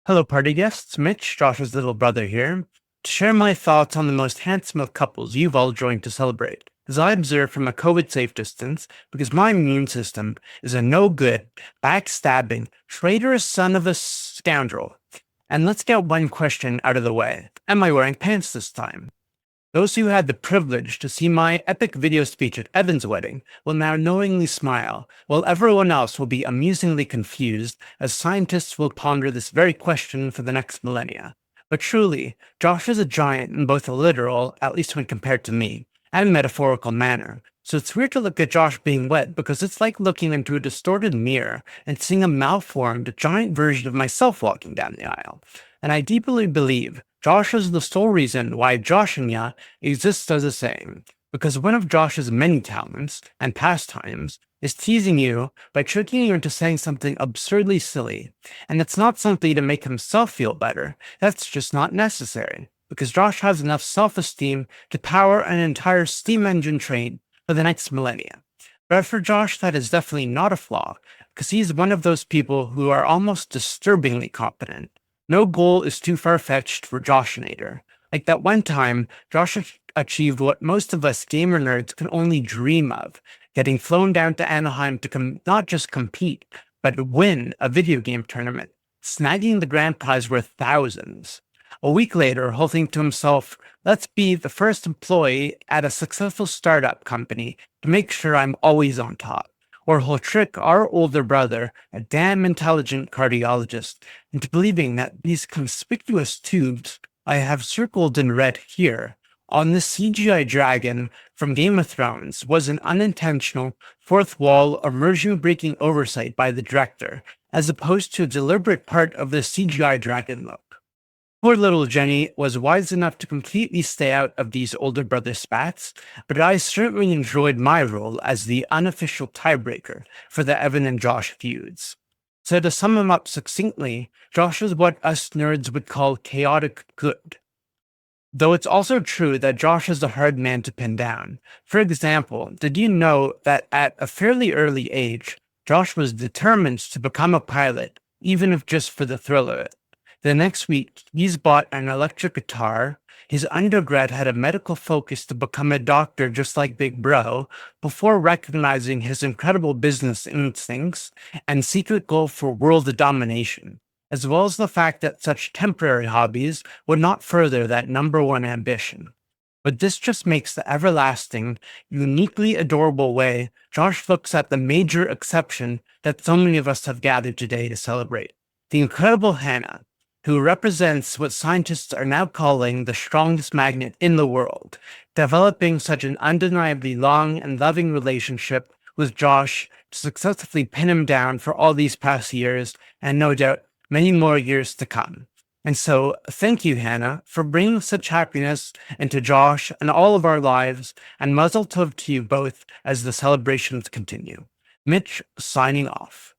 Hello, party guests. Mitch, Josh's little brother here, to share my thoughts on the most handsome of couples you've all joined to celebrate, as I observe from a COVID safe distance, because my immune system is a no good, backstabbing, traitorous son of a scoundrel. And let's get one question out of the way. Am I wearing pants this time? Those who had the privilege to see my epic video speech at Evan's wedding will now knowingly smile, while everyone else will be amusingly confused as scientists will ponder this very question for the next millennia. But truly, Josh is a giant in both a literal, at least when compared to me, and metaphorical manner. So it's weird to look at Josh being wet because it's like looking into a distorted mirror and seeing a malformed, giant version of myself walking down the aisle. And I deeply believe Josh is the sole reason why Joshanya exists as a saying, because one of Josh's many talents and pastimes is teasing you by tricking you into saying something absurdly silly. And it's not simply to make himself feel better, that's just not necessary, because Josh has enough self-esteem to power an entire steam engine train for the next millennia. But for Josh, that is definitely not a flaw, because he's one of those people who are almost disturbingly competent. No goal is too far-fetched for Joshinator. Like that one time, Josh achieved what most of us gamer nerds can only dream of, getting flown down to Anaheim to not just compete, but win a video game tournament, snagging the grand prize worth thousands. A week later, holding to himself, let's be the first employee at a successful startup company to make sure I'm always on top. Or he'll trick our older brother, a damn intelligent cardiologist, into believing that these conspicuous tubes I have circled in red here on this CGI dragon from Game of Thrones was an unintentional, fourth wall, immersion breaking oversight by the director, as opposed to a deliberate part of the CGI dragon look. Poor little Jenny was wise enough to completely stay out of these older brother spats, but I certainly enjoyed my role as the unofficial tiebreaker for the Evan and Josh feuds. So to sum him up succinctly, Josh is what us nerds would call chaotic good. Though it's also true that Josh is a hard man to pin down. For example, did you know that at a fairly early age, Josh was determined to become a pilot, even if just for the thrill of it? The next week, he's bought an electric guitar. His undergrad had a medical focus to become a doctor just like Big Bro, before recognizing his incredible business instincts and secret goal for world domination, as well as the fact that such temporary hobbies would not further that number one ambition. But this just makes the everlasting, uniquely adorable way Josh looks at the major exception that so many of us have gathered today to celebrate. The incredible Hannah, who represents what scientists are now calling the strongest magnet in the world, developing such an undeniably long and loving relationship with Josh to successfully pin him down for all these past years, and no doubt many more years to come. And so, thank you, Hannah, for bringing such happiness into Josh and all of our lives, and Mazel Tov to you both as the celebrations continue. Mitch, signing off.